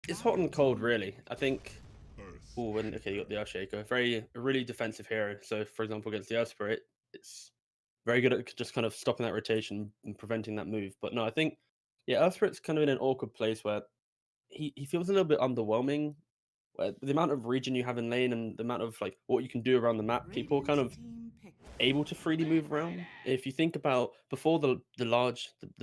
It's hot and cold, really. I think. Oh, and okay, you got the Earthshaker, a really defensive hero. So, for example, against the Earth Spirit, it's very good at just kind of stopping that rotation and preventing that move. But no, I think yeah, Earth Spirit's kind of in an awkward place where he feels a little bit underwhelming. Where the amount of region you have in lane and the amount of like what you can do around the map, people are kind of able to freely move around. If you think about before the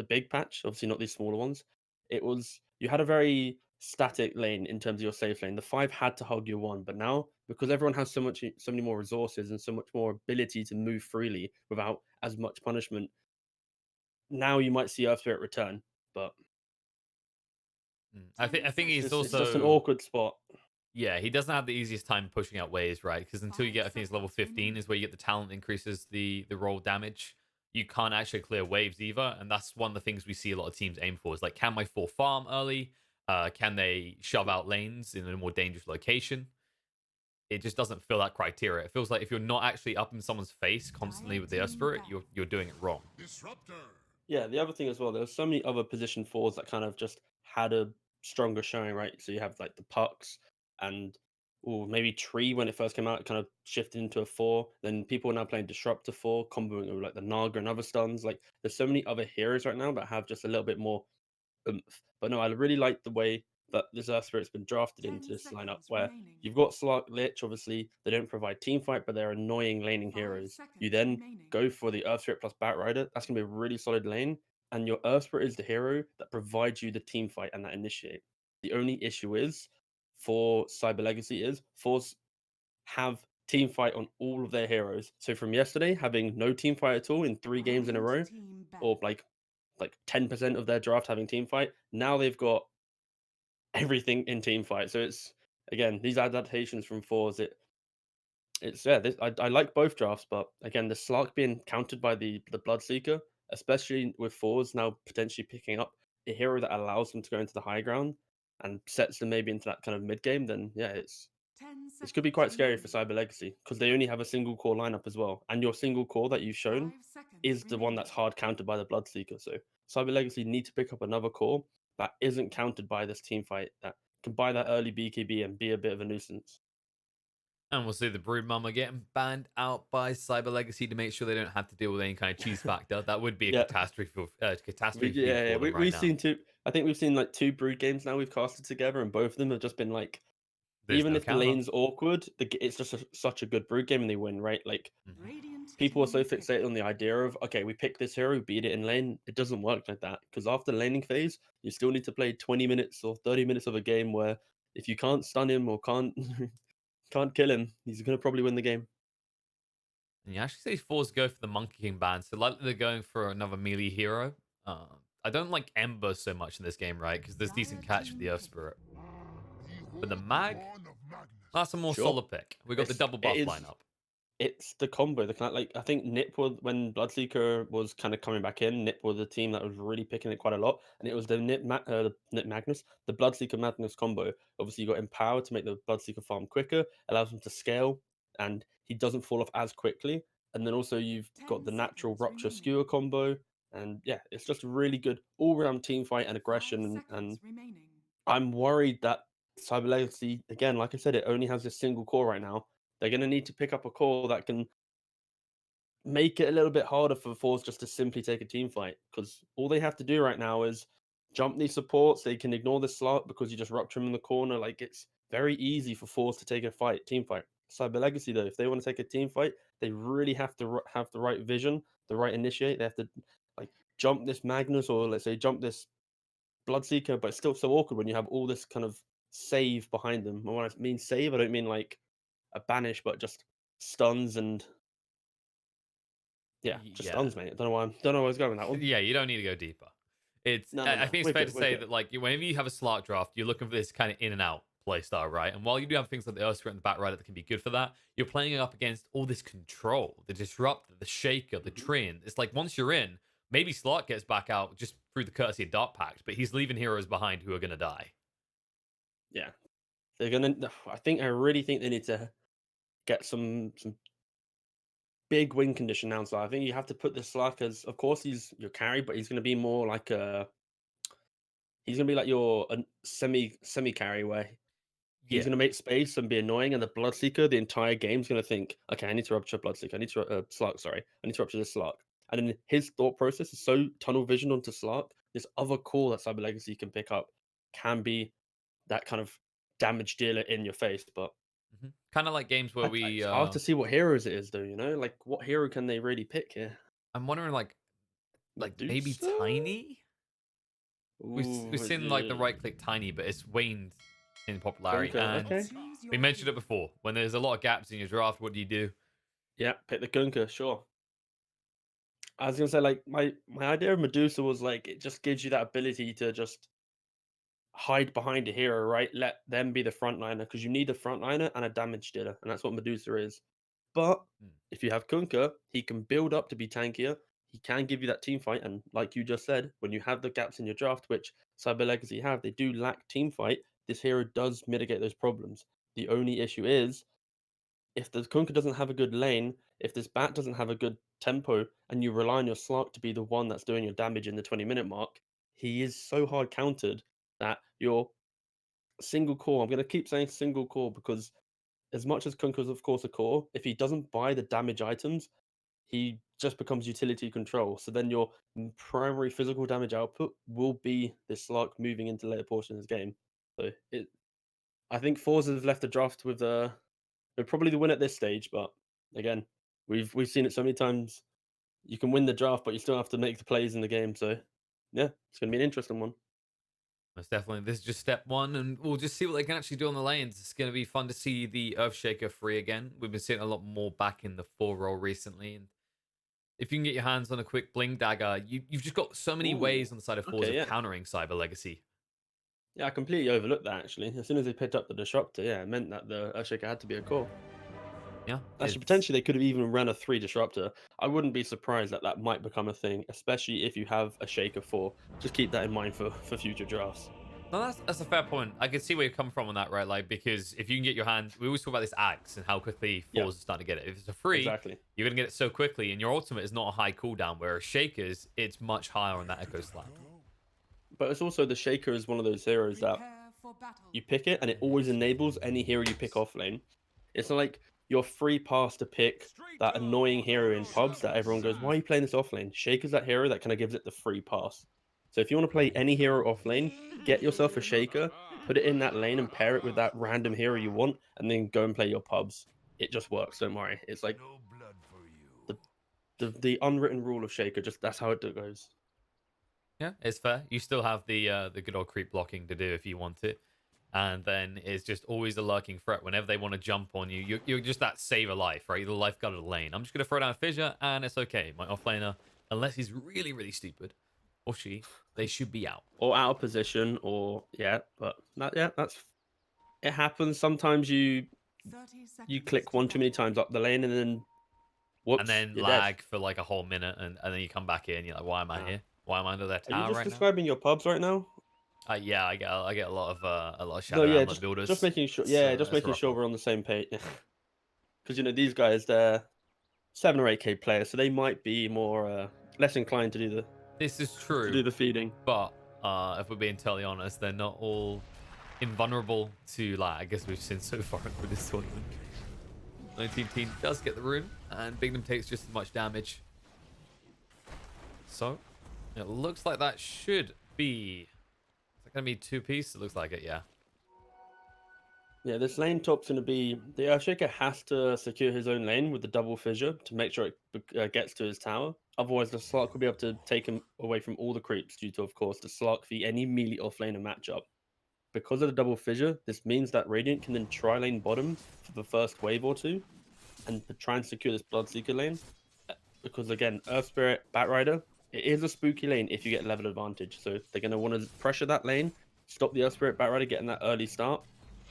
big patch, obviously not these smaller ones, it was you had a very static lane in terms of your safe lane. The five had to hug your one, but now because everyone has so many more resources and so much more ability to move freely without as much punishment, now you might see Earth Spirit return. But I think he's it's just an also awkward spot. yeah, he doesn't have the easiest time pushing out waves, right? Because until you get, I think it's level 15 is where you get the talent increases the roll damage. You can't actually clear waves either, and that's one of the things we see a lot of teams aim for. Is like, can my four farm early? Can they shove out lanes in a more dangerous location? It just doesn't fill that criteria. It feels like if you're not actually up in someone's face constantly with the Earth Spirit, you're doing it wrong. Yeah, the other thing as well, there were so many other position fours that kind of just had a stronger showing, right? So you have like the pucks and or maybe Tree when it first came out, it kind of shifted into a four. Then people are now playing Disruptor four, comboing with like the Naga and other stuns. Like there's so many other heroes right now that have just a little bit more oomph. But no, I really like the way that this Earth Spirit's been drafted into 10 this lineup seconds where remaining. you've got Slark Lich, obviously, they don't provide team fight, but they're annoying laning 5 heroes. You seconds then remaining. go for the Earth Spirit plus Batrider. That's gonna be a really solid lane. And your Earth Spirit is the hero that provides you the team fight and that initiate. The only issue is for Cyber Legacy is force have team fight on all of their heroes. So from yesterday, having no team fight at all in 3 games in a Red row, team or ban. like 10% of their draft having team fight. Now they've got everything in team fight. So it's again these adaptations from fours. It's yeah. I like both drafts, but again the Slark being countered by the Bloodseeker, especially with fours now potentially picking up a hero that allows them to go into the high ground and sets them maybe into that kind of mid game. Then yeah, 10 this could be seconds quite scary for remaining. Cyber Legacy because they only have a single core lineup as well, and your single core that you've shown 5 seconds is the one that's remaining. hard countered by the Bloodseeker. So Cyber Legacy need to pick up another core that isn't countered by this team fight that can buy that early BKB and be a bit of a nuisance. And we'll see the Brood Mama getting banned out by Cyber Legacy to make sure they don't have to deal with any kind of cheese factor. That would be a Yeah, catastrophe for them right we've now. seen two. I think we've seen like two Brood games now we've casted together, and both of them have just been like, There's even no if the counter. lane's awkward, it's just such a good Brood game and they win, right? Like Mhm. Radiant people are so team fixated pick. on the idea of okay, we pick this hero, beat it in lane. It doesn't work like that because after the laning phase, you still need to play 20 minutes or 30 minutes of a game where if you can't stun him or can't can't kill him, he's gonna probably win the game. And you actually see forZe go for the Monkey King ban, so likely they're going for another melee hero. I don't like Ember so much in this game, right? Because there's decent Dire catch with team the Earth pick. Spirit. But the Mag, that's a more Sure, solid pick. We got the double it buff is lineup. it's the combo. The kind like I think Nip was when Bloodseeker was kind of coming back in. Nip was the team that was really picking it quite a lot, and it was the Nip Magnus, the Bloodseeker Magnus combo. Obviously, you got empowered to make the Bloodseeker farm quicker, allows him to scale, and he doesn't fall off as quickly. And then also you've got 10 the natural seconds Rupture remaining. Skewer combo, and yeah, it's just a really good all round team fight and 5 aggression. And seconds remaining. I'm worried that Cyber Legacy, again, like I said, it only has this single core right now. They're going to need to pick up a core that can make it a little bit harder for forZe just to simply take a team fight because all they have to do right now is jump these supports. They can ignore the slot because you just rupture them in the corner. Like it's very easy for forZe to take a team fight. Cyber Legacy though, if they want to take a team fight, they really have to have the right vision, the right initiate. They have to like jump this Magnus or let's say jump this Bloodseeker, but it's still so awkward when you have all this kind of save behind them. And when I mean save, I don't mean like a banish, but just stuns and yeah, just Yeah. stuns, mate. I don't know where I was going with that one. Yeah, you don't need to go deeper. It's No, no, I no. think it's We're fair to good. We're say good. that like whenever you have a Slark draft, you're looking for this kind of in and out play style, right? And while you do have things like the Earth Spirit and the Batrider that can be good for that, you're playing up against all this control, the Disruptor, the Shaker, the Mhm. Treant. It's like once you're in, maybe Slark gets back out just through the courtesy of Dark Pact, but he's leaving heroes behind who are gonna die. Yeah, they're gonna. I really think they need to get some big win condition now. So I think you have to put the Slack as, of course, he's your carry, but he's going to be more like a. he's gonna be like your semi carry way. He's Yeah. gonna make space and be annoying, and the Bloodseeker, the entire game's gonna think, "Okay, I need to rupture Bloodseeker. I need to Slark. Sorry, I need to rupture this Slark." And then his thought process is so tunnel vision onto Slark. This other core that Cyber Legacy can pick up can be that kind of damage dealer in your face. But Kind of like games where it's hard to see what heroes it is, though. Like what hero can they really pick here? I'm wondering like maybe Medusa? Tiny. We've Ooh, seen like the right click Tiny, but it's waned in popularity. Gunka. And Okay, Choose we your mentioned it hero. before. When there's a lot of gaps in your draft, what do you do? yeah, pick the Gunka. Sure. I was gonna say like my idea of Medusa was like it just gives you that ability to just hide behind a hero, right? Let them be the frontliner because you need a frontliner and a damage dealer, and that's what Medusa is. But Hmm. if you have Kunkka, he can build up to be tankier. He can give you that team fight, and like you just said, when you have the gaps in your draft, which Cyber Legacy have, they do lack team fight. This hero does mitigate those problems. The only issue is if the Kunkka doesn't have a good lane, if this bat doesn't have a good tempo, and you rely on your Slark to be the one that's doing your damage in the 20-minute mark, he is so hard countered that your single core, I'm going to keep saying single core because as much as Kunkka's of course a core, if he doesn't buy the damage items, he just becomes utility control. So then your primary physical damage output will be this Slark moving into later portions of the game. So I think forZe have left the draft with they're probably the win at this stage, but again, we've seen it so many times. You can win the draft, but you still have to make the plays in the game. So yeah, it's gonna be an interesting one. Most definitely. This is just step one, and we'll just see what they can actually do on the lanes. It's going to be fun to see the Earthshaker free again. We've been seeing a lot more back in the 4 role recently, and if you can get your hands on a quick Bling Dagger, you've just got so many Ooh, ways on the side of forZe okay, of yeah. countering Cyber Legacy. Yeah, I completely overlooked that actually. As soon as they picked up the disruptor, yeah, it meant that the Earthshaker had to be a core. Yeah, Actually, it's potentially they could have even ran a 3 disruptor. I wouldn't be surprised that that might become a thing, especially if you have a Shaker 4. Just keep that in mind for future drafts. no, that's a fair point. I can see where you're coming from on that, right? Like, because if you can get your hand, we always talk about this axe and how quickly Yeah, forZe start to get it. If it's a free, exactly. you're gonna get it so quickly, and your ultimate is not a high cooldown. Whereas Shakers, it's much higher on that Echo Slam. But it's also the Shaker is one of those heroes that Prepare for battle. you pick it and it always enables any hero you pick off lane. It's not like your free pass to pick that annoying hero in pubs that everyone goes, "Why are you playing this off lane?" Shaker's that hero that kind of gives it the free pass. So if you want to play any hero off lane, get yourself a Shaker, put it in that lane and pair it with that random hero you want, and then go and play your pubs. It just works, don't worry. It's like the the unwritten rule of Shaker, just that's how it goes. Yeah, it's fair. You still have the good old creep blocking to do if you want it. And then it's just always a lurking threat. Whenever they want to jump on you, you're just that save a life, right? You're the lifeguard of the lane. I'm just going to throw down a fissure, and it's okay. My offlaner, unless he's really, really stupid, or she, they should be out. Or out of position, or yeah, but that's it happens. Sometimes you 30 you seconds click to one too many battle. times up the lane, and then And whoops, then you're dead. lag for like a whole minute, and then you come back in. You're like, why am I Ah. here? Why am I under their Are you tower just right now? describing your pubs right now? Yeah, I get a lot of No, Shadow yeah, Hamlet just builders. making sure. It's Yeah, just it's a making rough sure one. we're on the same page. Because these guys, they're 7 or 8K players, so they might be more less inclined This is to true, do the feeding. but if we're being totally honest, they're not all invulnerable to lag, as we've seen so far through this tournament. 19 team does get the rune, and Bignum takes just as much damage. So, it looks like that should be... Is that going to be 2-piece? It looks like it, yeah. Yeah, this lane top's going to be the Earthshaker has to secure his own lane with the double fissure to make sure it gets to his tower. Otherwise, the Slark will be able to take him away from all the creeps due to, of course, the Slark v any melee offlaner matchup. Because of the double fissure, this means that Radiant can then tri-lane bottom for the first wave or two and try and secure this Bloodseeker lane. Because again, Earth Spirit, Batrider, it is a spooky lane if you get level advantage. So they're going to want to pressure that lane, stop the Earth Spirit, Batrider getting that early start,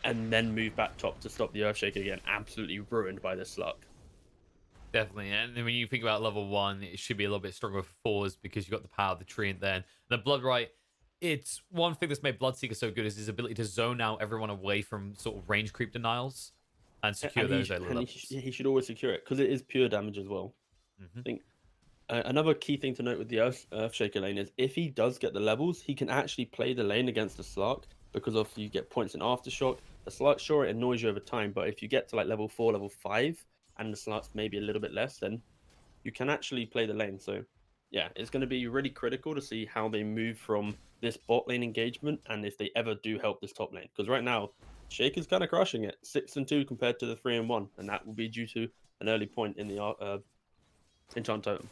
and then move back top to stop the Earthshaker again. Absolutely ruined by this luck. Definitely. And then when you think about level 1, it should be a little bit stronger for forZe because you've got the power of the tree and then the Bloodright. It's one thing that's made Bloodseeker so good is his ability to zone out everyone away from sort of range creep denials and secure And he those early and levels. he should always secure it because it is pure damage as well. Hmm. I think Another key thing to note with the Earthshaker lane is if he does get the levels, he can actually play the lane against the Slark because of you get points in Aftershock. The Slark, sure, it annoys you over time, but if you get to like level 4, level 5, and the Slark's maybe a little bit less, then you can actually play the lane. So, yeah, it's going to be really critical to see how they move from this bot lane engagement and if they ever do help this top lane. Because right now, Shaker's kind of crushing it, 6-2 compared to the 3-1, and that will be due to an early point in the enchant totem.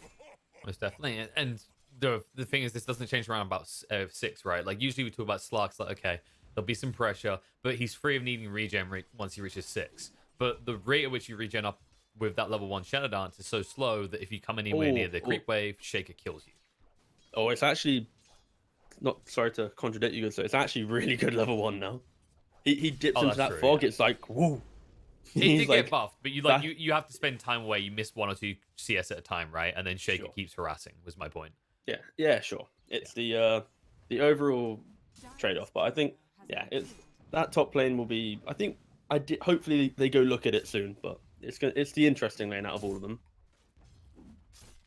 Most definitely. And the thing is, this doesn't change around about 6, right? Like, usually we talk about Slarks, like, okay, there'll be some pressure, but he's free of needing regen once he reaches 6. But the rate at which you regen up with that level 1 Shadow Dance is so slow that if you come anywhere near the creep wave, Shaker kills you. Oh, it's actually not, sorry to contradict you, so it's actually really good level 1 now. He dips into that fog. Yeah. It's like, woo. It did get buffed, but you have to spend time away. You miss 1 or 2 CS at a time, right? And then Shaker keeps harassing. Was my point. Yeah, sure. It's the overall trade-off, but I think it's that top lane will be. I think hopefully they go look at it soon, but it's the interesting lane out of all of them.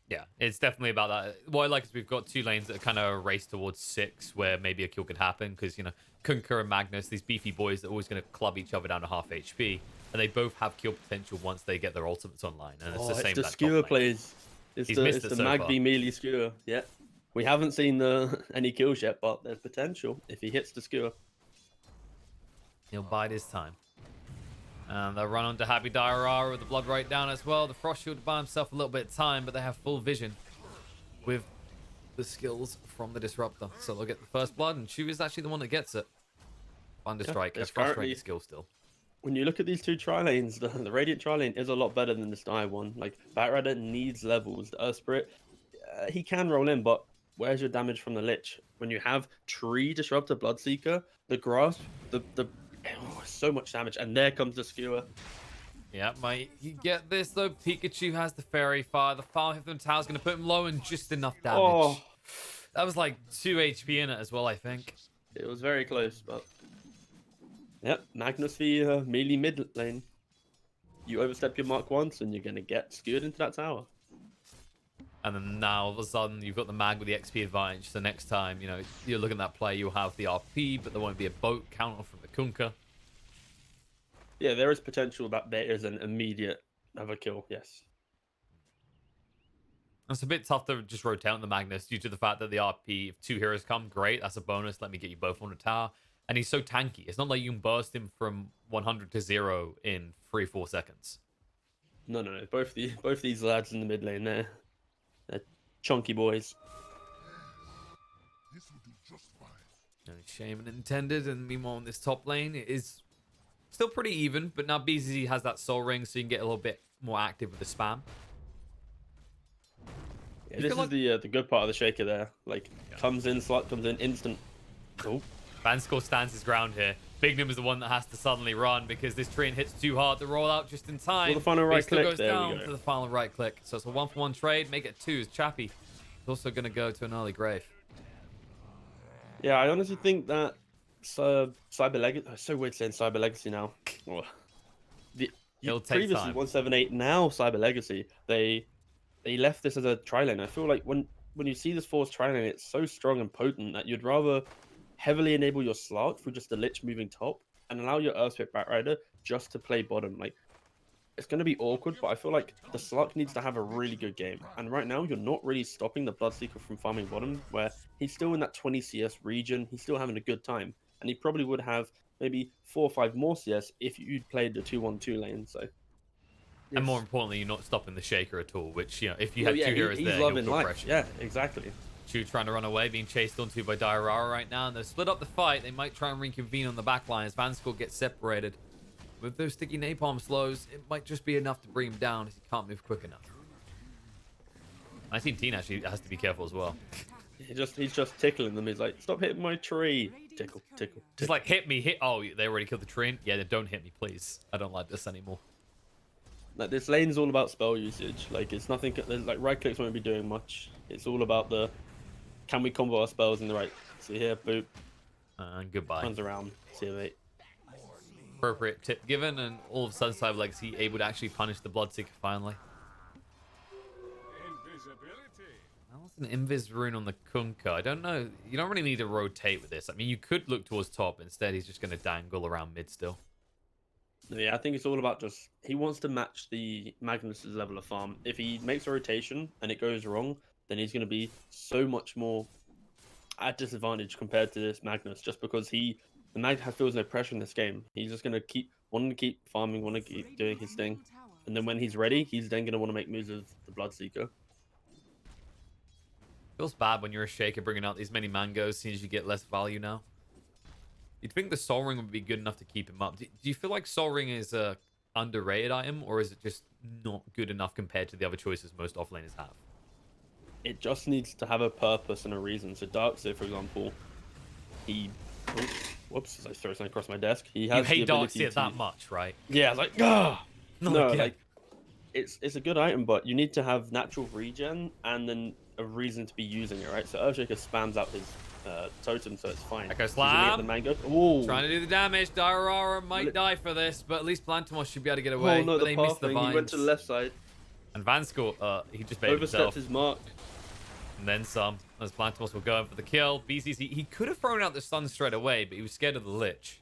Yeah, it's definitely about that. What I like is we've got 2 lanes that kind of race towards 6, where maybe a kill could happen because Kunkka and Magnus, these beefy boys, that are always going to club each other down to half HP. And they both have kill potential once they get their ultimates online. And it's the same. It's the skewer plays. It's the Magby melee skewer. Yeah. We haven't seen any kills yet, but there's potential if he hits the skewer. He'll bide his time. And they'll run onto Happy Diarara with the blood right down as well. The Frost Shield by himself a little bit of time, but they have full vision with the skills from the Disruptor. So they'll get the first blood, and Chu is actually the one that gets it. Thunderstrike, a frustrating skill still. When you look at these 2 tri-lanes, the Radiant tri-lane is a lot better than the Sty one. Like, Batrider needs levels. The Earth Spirit, he can roll in, but where's your damage from the Lich? When you have Tree Disruptor Bloodseeker, the Grasp, so much damage, and there comes the Skewer. Yeah, mate, you get this, though. Pikachu has the Fairy Fire. The Fire Hypno Tower is going to put him low and just enough damage. Oh. That was like 2 HP in it as well, I think. It was very close, but... Yep, Magnus v melee mid lane. You overstep your mark once and you're going to get skewered into that tower. And then now, all of a sudden, you've got the Mag with the XP advantage. So next time, you're looking at that play, you'll have the RP, but there won't be a boat counter from the Kunkka. Yeah, there is potential that there is an immediate overkill, yes. It's a bit tough to just rotate on the Magnus due to the fact that the RP, if 2 heroes come, great, that's a bonus. Let me get you both on the tower. And he's so tanky. It's not like you can burst him from 100 to 0 in 3-4 seconds. No. Both these lads in the mid lane, they're chunky boys. This will do just fine. No shame intended. And meanwhile, in this top lane, it is still pretty even. But now BZZ has that soul ring, so you can get a little bit more active with the spam. Yeah, this is the good part of the Shaker there. Like, comes in, slot comes in, instant. Oh. Vanskor stands his ground here. Bignum is the one that has to suddenly run because this Treant hits too hard to roll out just in time. Well, the final right click. Goes down to the final right click. So it's a 1-for-1 trade. Make it 2 as Chappie is also going to go to an early grave. Yeah, I honestly think that Cyber Legacy. It's so weird saying Cyber Legacy now. Previously 178, now Cyber Legacy. They left this as a tri-lane. I feel like when you see this force tri-lane, it's so strong and potent that you'd rather heavily enable your Slark through just the Lich moving top and allow your Earthspit Batrider just to play bottom. Like, it's going to be awkward, but I feel like the Slark needs to have a really good game. And right now, you're not really stopping the Bloodseeker from farming bottom, where he's still in that 20 CS region. He's still having a good time. And he probably would have maybe 4 or 5 more CS if you'd played the 2-1-2 lane. So, and more importantly, you're not stopping the Shaker at all, which, if you had 2 heroes there, you'll feel pressure. Yeah, exactly. Chu trying to run away, being chased onto by Diarara right now, and they've split up the fight. They might try and reconvene on the back line as Vanskor gets separated. With those sticky napalm slows, it might just be enough to bring him down as he can't move quick enough. 19 actually has to be careful as well. He's just tickling them. He's like, stop hitting my tree. Tickle. Just like, hit me, hit. Oh, they already killed the tree. Yeah, then don't hit me, please. I don't like this anymore. Like, this lane's all about spell usage. Like, it's nothing. Like, right clicks won't be doing much. It's all about can we combo our spells in the right? See here, boop. And goodbye. Runs around. See you, mate. Appropriate tip given, and all of a sudden, Cyber Legacy able to actually punish the Bloodseeker finally. Invisibility. An invis rune on the Kunkka. I don't know. You don't really need to rotate with this. I mean, you could look towards top. Instead, he's just going to dangle around mid still. Yeah, I think it's all about just he wants to match the Magnus's level of farm. If he makes a rotation and it goes wrong, then he's going to be so much more at disadvantage compared to this Magnus, just because the Mag feels no pressure in this game. He's just going to keep wanting to keep farming, want to keep doing his thing, and then when he's ready, he's then going to want to make moves with the Bloodseeker. Feels bad when you're a Shaker bringing out these many mangoes, seeing as you get less value now. You'd think the Soul Ring would be good enough to keep him up. Do you feel like Soul Ring is a underrated item, or is it just not good enough compared to the other choices most offlaners have? It just needs to have a purpose and a reason. So Darkseer, for example, he... Oh, whoops, I throw something across my desk. He has You hate the ability Darkseer that much, right? Yeah, like, ah! No, again. like, it's a good item, but you need to have natural regen and then a reason to be using it, right? So Earthshaker spams out his totem, so it's fine. Echo He's gonna get Slam. the mango. Ooh. Trying to do the damage. Diorara might die for this, but at least Plantimos should be able to get away. Oh no, but they the missed path the thing. vines. He went to the left side. And Vanskool, he just baited Overstepped himself. his mark. And then some, as Plantimos will go in for the kill. BCC, he could have thrown out the stun straight away, but he was scared of the Lich.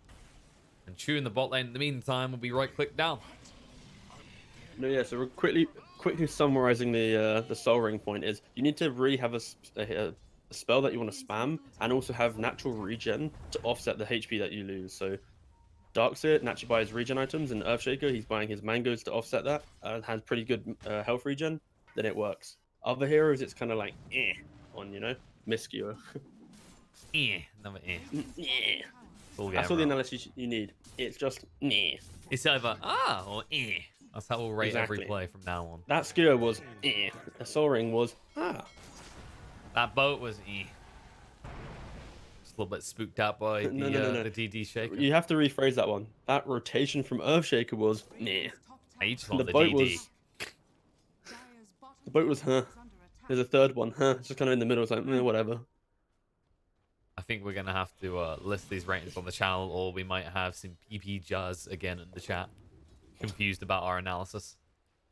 And Chu in the bot lane in the meantime will be right-click down. No, yeah, so we're quickly summarizing the Soul Ring point is you need to really have a spell that you want to spam and also have natural regen to offset the HP that you lose. So Darkseer naturally buys regen items, and Earthshaker, he's buying his mangoes to offset that, has pretty good health regen, then it works. Other heroes, it's kind of like, on, you know, Miscue. Another Yeah. All That's all the analysis you need. It's just, It's either or That's how we'll rate Exactly. every play from now on. That skewer was, The Soul Ring was, That boat was Just a little bit spooked out by the DD Shaker. You have to rephrase that one. That rotation from Earthshaker was, I just The want the boat DD. was, There's a third one, It's just kind of in the middle, it's like, whatever. I think we're going to have to list these ratings on the channel, or we might have some PP jazz again in the chat. Confused about our analysis.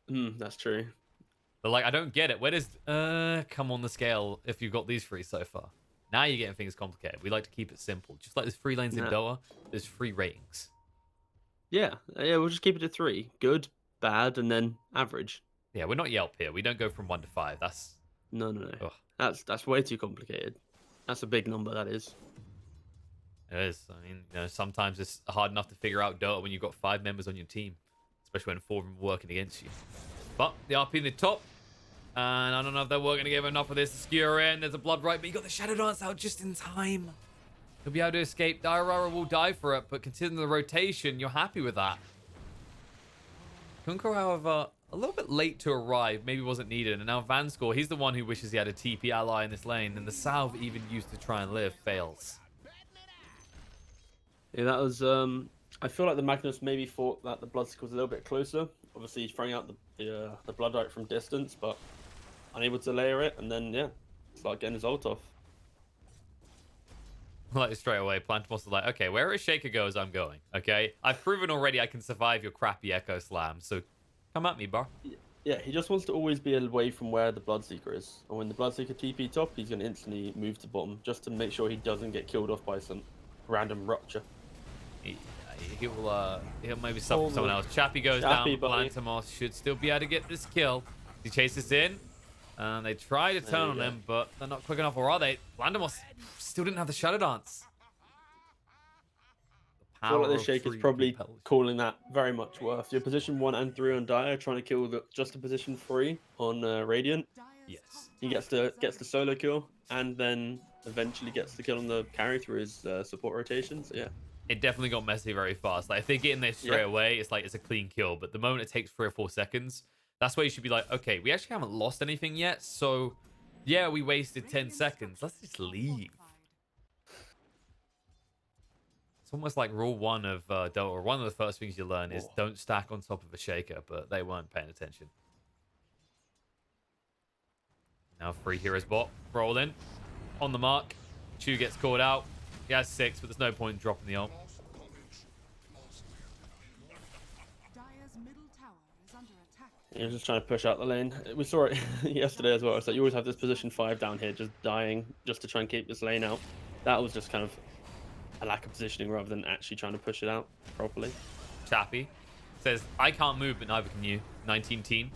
That's true. But, like, I don't get it. Where does come on the scale if you've got these three so far? Now you're getting things complicated. We like to keep it simple. Just like there's 3 lanes in Dota, there's 3 ratings. Yeah, we'll just keep it at 3. Good, bad, and then average. Yeah, we're not Yelp here. We don't go from 1 to 5. That's... No. Ugh. That's way too complicated. That's a big number, that is. It is. I mean, sometimes it's hard enough to figure out Dota when you've got 5 members on your team, especially when 4 of them are working against you. But the RP in the top, and I don't know if they're going to give enough of this to skewer in. There's a blood right, but you got the Shadow Dance out just in time. He'll be able to escape. Diorara will die for it, but considering the rotation, you're happy with that. Kunkka, however, a little bit late to arrive, maybe wasn't needed, and now Vanskool, he's the one who wishes he had a TP ally in this lane, and the salve even used to try and live fails. Yeah, that was, I feel like the Magnus maybe thought that the Bloodseeker was a little bit closer. Obviously, he's throwing out the Blood Right from distance, but unable to layer it, and then, yeah, start getting his ult off. Like, straight away, Plantimos is like, okay, wherever Shaker goes, I'm going, okay? I've proven already I can survive your crappy Echo Slam, so come at me, bro. Yeah, he just wants to always be away from where the Bloodseeker is. And when the Bloodseeker TP top, he's going to instantly move to bottom, just to make sure he doesn't get killed off by some random rupture. He'll maybe suffer someone else. Chappie goes down. Buddy. Plantimos should still be able to get this kill. He chases in, and they try to turn on him, but they're not quick enough, or are they? Plantimos still didn't have the Shadow Dance. I feel like the Shaker's probably calling that very much worth. Your position 1 and 3 on Dire, trying to kill just the position 3 on Radiant. Yes. He gets the solo kill, and then eventually gets the kill on the carry through his support rotation. So yeah. It definitely got messy very fast. Like, if they get in there straight away, it's like it's a clean kill. But the moment it takes 3 or 4 seconds, that's where you should be like, okay, we actually haven't lost anything yet. So, yeah, we wasted 10 seconds. Let's just leave. It's almost like rule 1 of Dota. Or one of the first things you learn is don't stack on top of a Shaker, but they weren't paying attention. Now 3 heroes bot. Roll in. On the mark. Chu gets caught out. He has 6, but there's no point in dropping the ult. You're just trying to push out the lane. We saw it yesterday as well. It's like you always have this position 5 down here, just dying, just to try and keep this lane out. That was just kind of a lack of positioning rather than actually trying to push it out properly. Chappy says, I can't move, but neither can you. 19 team.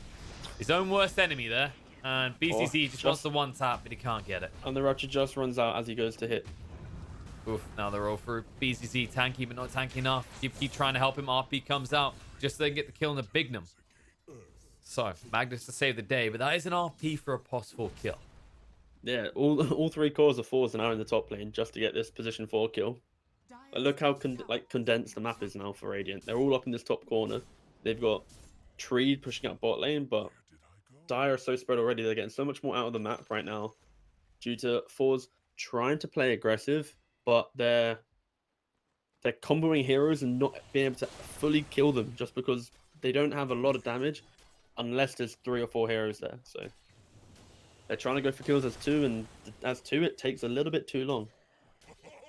His own worst enemy there. And BCC just wants the one tap, but he can't get it. And the Rapture just runs out as he goes to hit. Oof, now they're all through. BCC tanky, but not tanky enough. Keep trying to help him. RP comes out just so they can get the kill on the Bignum. So, Magnus to save the day, but that is an RP for a possible kill. Yeah, all 3 cores of forZe are now in the top lane just to get this position 4 kill. But look how condensed the map is now for Radiant. They're all up in this top corner. They've got Tree pushing up bot lane, but Dire are so spread already. They're getting so much more out of the map right now due to forZe trying to play aggressive, but they're comboing heroes and not being able to fully kill them just because they don't have a lot of damage unless there's 3 or 4 heroes there. So they're trying to go for kills as 2, and as 2 it takes a little bit too long.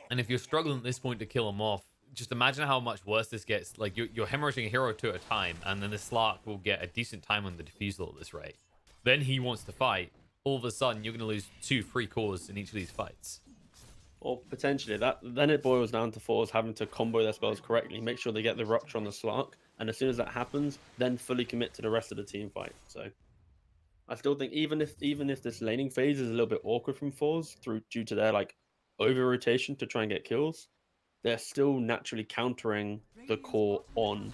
And if you're struggling at this point to kill him off, just imagine how much worse this gets. Like, you're hemorrhaging a hero 2 at a time, and then the Slark will get a decent time on the defusal at this rate. Then he wants to fight. All of a sudden, you're going to lose 2-3 cores in each of these fights. Or potentially, then it boils down to forZe having to combo their spells correctly, make sure they get the Rupture on the Slark, and as soon as that happens, then fully commit to the rest of the team fight. So I still think even if this laning phase is a little bit awkward from forZe due to their like over rotation to try and get kills, they're still naturally countering the core on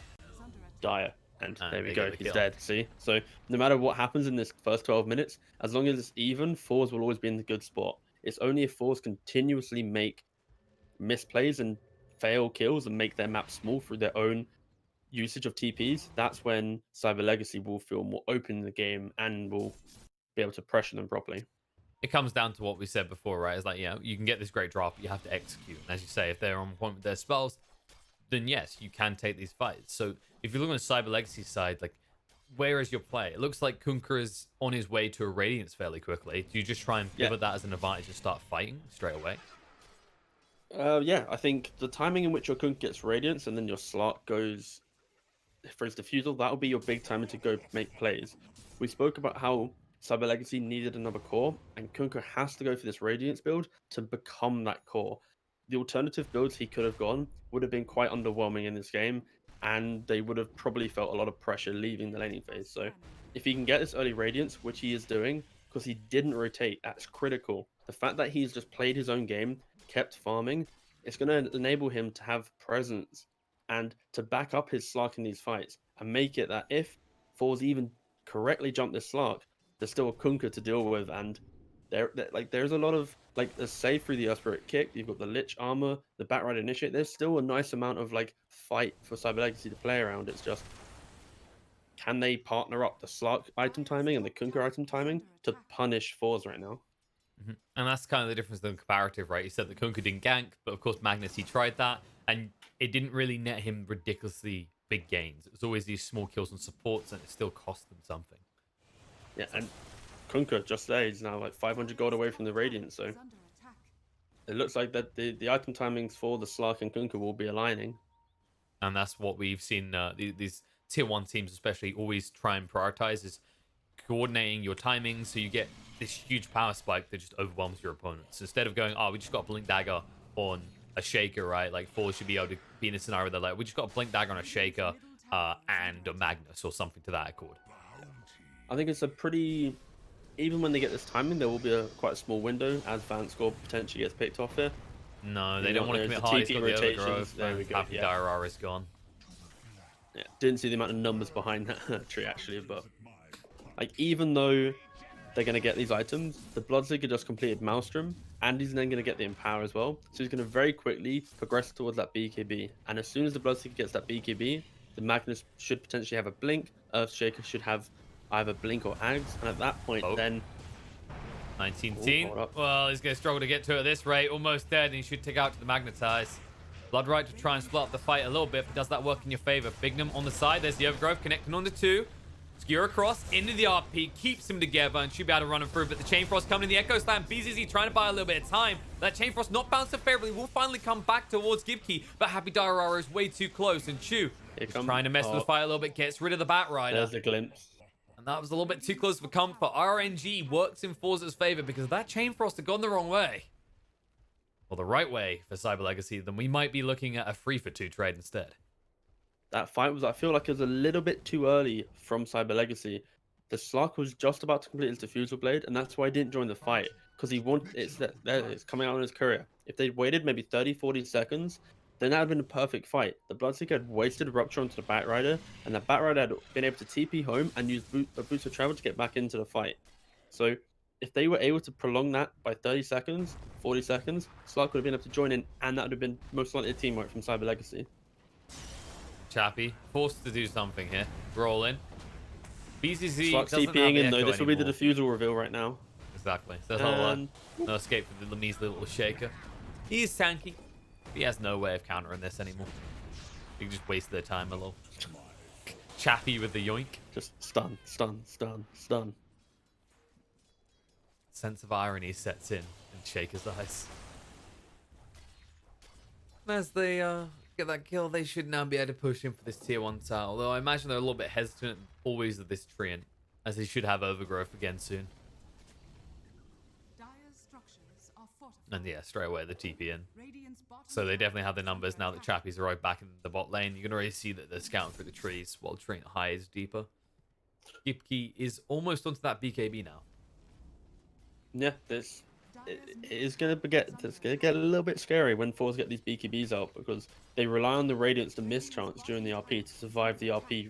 Dire. And there we go, he's dead, see? So no matter what happens in this first 12 minutes, as long as it's even, forZe will always be in the good spot. It's only if forZe continuously make misplays and fail kills and make their map small through their own usage of TPs, that's when Cyber Legacy will feel more open in the game and will be able to pressure them properly. It comes down to what we said before, right? It's like, yeah, you can get this great drop, but you have to execute. And as you say, if they're on point with their spells, then yes, you can take these fights. So if you look on the Cyber Legacy side, like, where is your play? It looks like Kunkka is on his way to a Radiance fairly quickly. Do you just try and pivot that as an advantage and start fighting straight away? Yeah, I think the timing in which your Kunkka gets Radiance and then your Slark goes for his defusal, that'll be your big timing to go make plays. We spoke about how Cyber Legacy needed another core, and Kunkka has to go for this Radiance build to become that core. The alternative builds he could have gone would have been quite underwhelming in this game, and they would have probably felt a lot of pressure leaving the laning phase. So if he can get this early Radiance, which he is doing, because he didn't rotate, that's critical. The fact that he's just played his own game, kept farming, it's going to enable him to have presence and to back up his Slark in these fights and make it that if forZe even correctly jump this Slark, there's still a Kunkka to deal with, and there's a lot of like the save through the Earth Spirit kick. You've got the Lich armor, the Batrider initiate. There's still a nice amount of like fight for Cyber Legacy to play around. It's just, can they partner up the Slark item timing and the Kunkka item timing to punish forZe right now? And that's kind of the difference in the comparative, right? You said that Kunkka didn't gank, but of course Magnus, he tried that, and it didn't really net him ridiculously big gains. It was always these small kills and supports, and it still cost them something. Yeah, and Kunkka just there, he's now like 500 gold away from the Radiant, so it looks like that the item timings for the Slark and Kunkka will be aligning. And that's what we've seen these tier 1 teams especially always try and prioritize, is coordinating your timings so you get this huge power spike that just overwhelms your opponents. Instead of going, oh, we just got a Blink Dagger on a Shaker, right? Like, forZe should be able to be in a scenario that, like, we just got a Blink Dagger on a Shaker and a Magnus or something to that accord. I think it's a pretty... Even when they get this timing, there will be quite a small window as Vance score potentially gets picked off here. No, they don't want to commit hard. He's got the overgrowth. There we go. Happy Diarara is gone. Yeah, didn't see the amount of numbers behind that tree actually, but like even though they're going to get these items, the Bloodseeker just completed Maelstrom, and he's then going to get the Empower as well. So he's going to very quickly progress towards that BKB. And as soon as the Bloodseeker gets that BKB, the Magnus should potentially have a Blink, Earthshaker should have either Blink or Ags, and at that point then... 19 team. Well, he's going to struggle to get to it at this rate. Almost dead, and he should take out to the Magnetize. Bloodright to try and split up the fight a little bit, but does that work in your favor? Bignum on the side. There's the Overgrowth connecting on the 2. Skewer across into the RP, keeps him together, and should be able to run him through. But the Chain Frost coming in the Echo Slam. BZZ trying to buy a little bit of time. That Chain Frost not bouncing favorably. Will finally come back towards Gibkey, but Happy Diarara is way too close. And Chu is trying to mess with the fight a little bit. Gets rid of the Batrider. There's a glimpse. And that was a little bit too close for comfort. RNG works in forZe's favor because that Chain Frost had gone the wrong way. Or the right way for Cyber Legacy, then we might be looking at a 3-for-2 trade instead. That fight was, I feel like it was a little bit too early from Cyber Legacy. The Slark was just about to complete his Diffusal Blade, and that's why he didn't join the fight. Because he wanted, it's coming out in his career. If they'd waited maybe 30, 40 seconds, then that would have been a perfect fight. The Bloodseeker had wasted Rupture onto the Batrider, and the Batrider had been able to TP home and use Boots of Travel to get back into the fight. So if they were able to prolong that by 30 seconds, 40 seconds, Slark would have been able to join in, and that would have been most likely a teamwork from Cyber Legacy. Chappy, forced to do something here. Roll in. BCZ Slark doesn't TPing have in, the though. This will be the anymore. Diffusal reveal right now. Exactly. So no escape for the measly little shaker. He is tanky. He has no way of countering this anymore. You can just waste their time a little. Chappy with the yoink. Just stun, stun, stun, stun. Sense of irony sets in Shaker's eyes. As they get that kill, they should now be able to push in for this tier 1 tower. Although I imagine they're a little bit hesitant always of this Treant, as they should have Overgrowth again soon. Dire's structures are fortified. And yeah, straight away the TP in. Radiant's bottom So they definitely have the tower numbers is now under that attack. Chappy's arrived back in the bot lane. You can already see that they're scouting through the trees while Treant hides deeper. Gipkey is almost onto that BKB now. Yeah, it is going to get a little bit scary when forZe get these BKBs out, because they rely on the Radiance to miss chance during the RP to survive the RP.